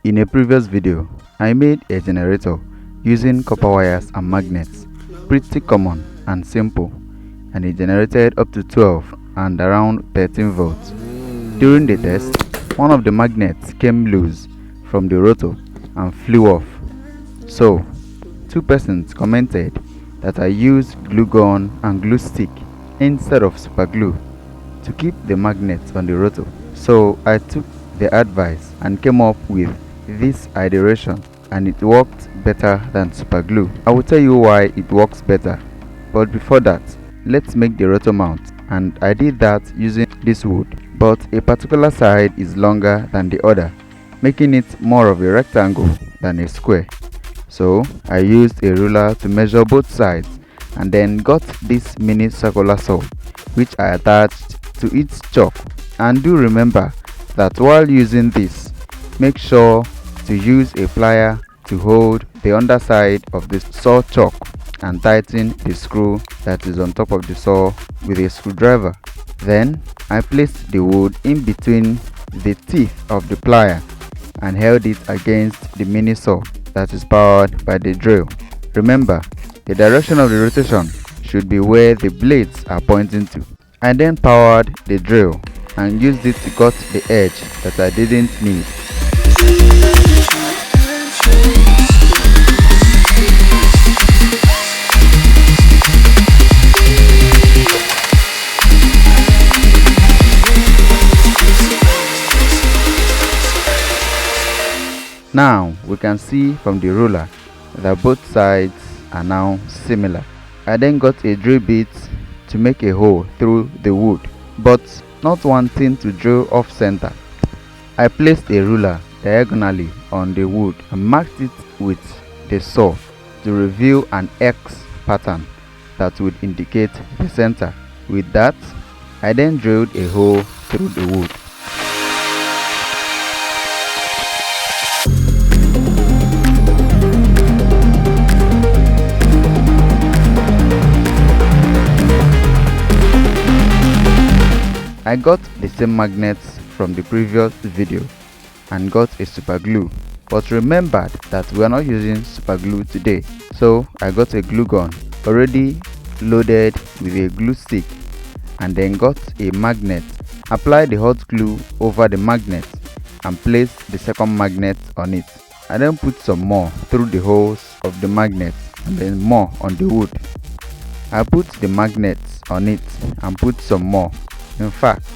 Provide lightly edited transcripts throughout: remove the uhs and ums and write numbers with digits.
In a previous video, I made a generator using copper wires and magnets, pretty common and simple, and it generated up to 12 and around 13 volts. During the test, one of the magnets came loose from the rotor and flew off. So, two persons commented that I used glue gun and glue stick instead of super glue to keep the magnets on the rotor. So I took the advice and came up with this iteration, and it worked better than super glue. I will tell you why it works better, but before that, let's make the rotor mount, and I did that using this wood, but a particular side is longer than the other, making it more of a rectangle than a square. So I used a ruler to measure both sides and then got this mini circular saw which I attached to its chuck. And do remember that while using this, make sure to use a plier to hold the underside of the saw chuck and tighten the screw that is on top of the saw with a screwdriver. Then I placed the wood in between the teeth of the plier and held it against the mini saw that is powered by the drill. Remember, the direction of the rotation should be where the blades are pointing to. I then powered the drill and used it to cut the edge that I didn't need. Now we can see from the ruler that both sides are now similar. I then got a drill bit to make a hole through the wood, but not wanting to drill off center. I placed a ruler diagonally on the wood and marked it with the saw to reveal an X pattern that would indicate the center. With that, I then drilled a hole through the wood. I got the same magnets from the previous video and got a super glue, but remembered that we are not using super glue today, so I got a glue gun already loaded with a glue stick, and then got a magnet, applied the hot glue over the magnet and placed the second magnet on it. I then put some more through the holes of the magnet and then more on the wood. I put the magnets on it and put some more. In fact,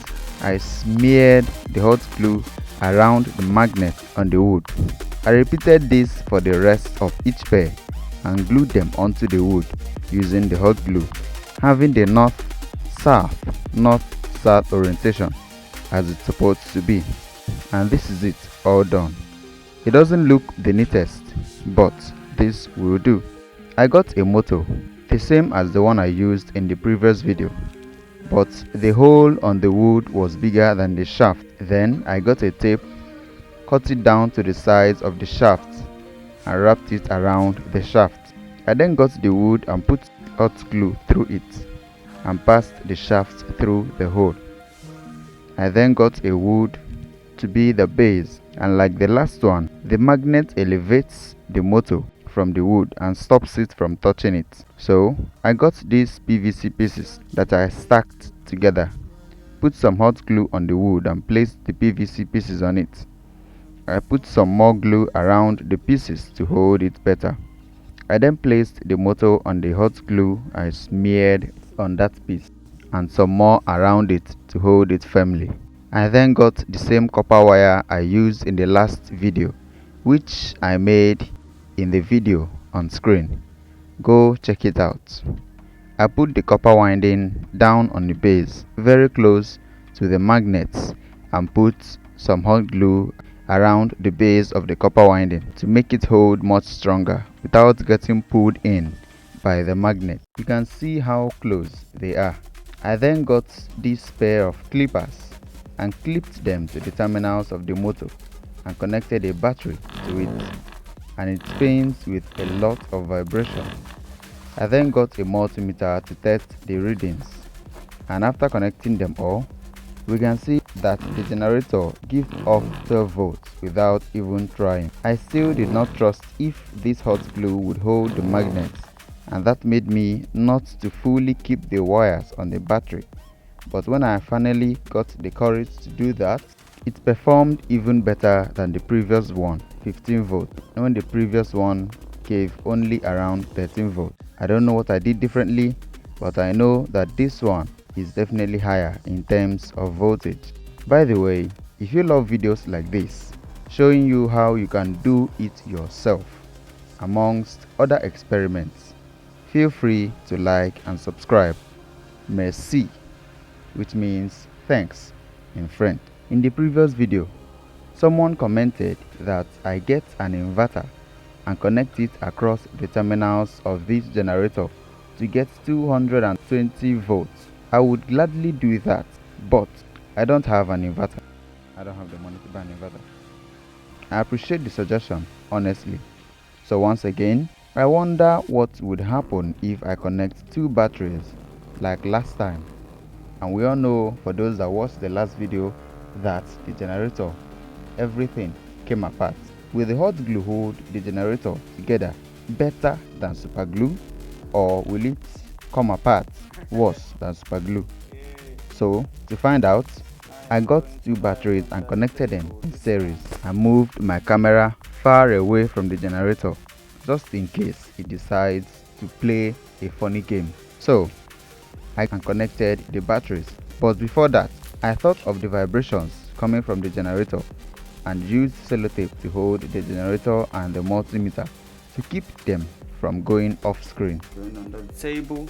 I smeared the hot glue around the magnet on the wood. I repeated this for the rest of each pair and glued them onto the wood using the hot glue, having the north-south orientation as it's supposed to be. And this is it, all done. It doesn't look the neatest, but this will do. I got a motor, the same as the one I used in the previous video, but the hole on the wood was bigger than the shaft. Then I got a tape, cut it down to the size of the shaft and wrapped it around the shaft. I then got the wood and put hot glue through it and passed the shaft through the hole. I then got a wood to be the base, and like the last one, the magnet elevates the motor from the wood and stops it from touching it. So I got these PVC pieces that I stacked together, put some hot glue on the wood and placed the PVC pieces on it. I put some more glue around the pieces to hold it better. I then placed the motor on the hot glue I smeared on that piece and some more around it to hold it firmly. I then got the same copper wire I used in the last video, which I made in the video on screen. Go check it out. I put the copper winding down on the base very close to the magnets and put some hot glue around the base of the copper winding to make it hold much stronger without getting pulled in by the magnet. You can see how close they are. I then got this pair of clippers and clipped them to the terminals of the motor and connected a battery to it, and it spins with a lot of vibration. I then got a multimeter to test the readings, and after connecting them all, We can see that the generator gives off 12 volts without even trying. I still did not trust if this hot glue would hold the magnets, and that made me not to fully keep the wires on the battery. But when I finally got the courage to do that, it performed even better than the previous one, 15 volts, when the previous one gave only around 13 volts. I don't know what I did differently, but I know that this one is definitely higher in terms of voltage. By the way, if you love videos like this, showing you how you can do it yourself, amongst other experiments, feel free to like and subscribe. Merci, which means thanks in French. In the previous video, someone commented that I get an inverter and connect it across the terminals of this generator to get 220 volts. I would gladly do that, but I don't have an inverter. I don't have the money to buy an inverter. I appreciate the suggestion, honestly. So once again, I wonder what would happen if I connect two batteries like last time. And we all know, for those that watched the last video, that the generator, everything came apart. Will the hot glue hold the generator together better than super glue, or will it come apart worse than super glue? So to find out, I got two batteries and connected them in series. I moved my camera far away from the generator just in case it decides to play a funny game. So I connected the batteries, but before that I thought of the vibrations coming from the generator and used sellotape to hold the generator and the multimeter to keep them from going off screen. Going under the table.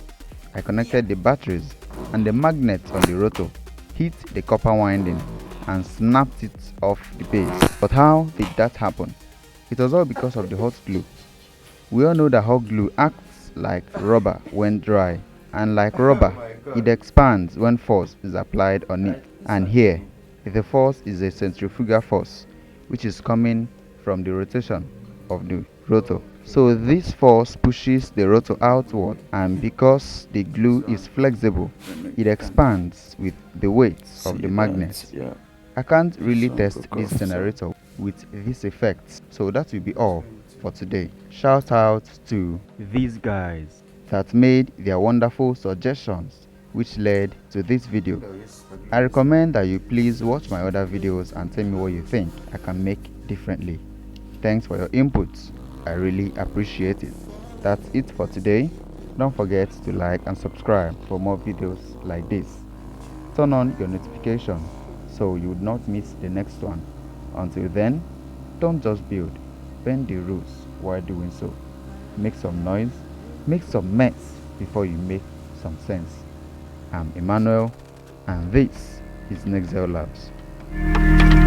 I connected the batteries and the magnet on the rotor hit the copper winding and snapped it off the base. But how did that happen? It was all because of the hot glue. We all know that hot glue acts like rubber when dry, and like rubber, it expands when force is applied on it. And here, the force is a centrifugal force, which is coming from the rotation of the rotor. So this force pushes the rotor outward, and because the glue is flexible, it expands with the weight of the magnet. I can't really test this generator with these effects, so that will be all for today. Shout out to these guys that made their wonderful suggestions which led to this video. I recommend that you please watch my other videos and tell me what you think I can make differently. Thanks for your inputs. I really appreciate it. That's it for today. Don't forget to like and subscribe for more videos like this. Turn on your notification so you would not miss the next one. Until then, don't just build, bend the rules while doing so. Make some noise, make some mess before you make some sense. I'm Emmanuel, and this is Nexel Labs.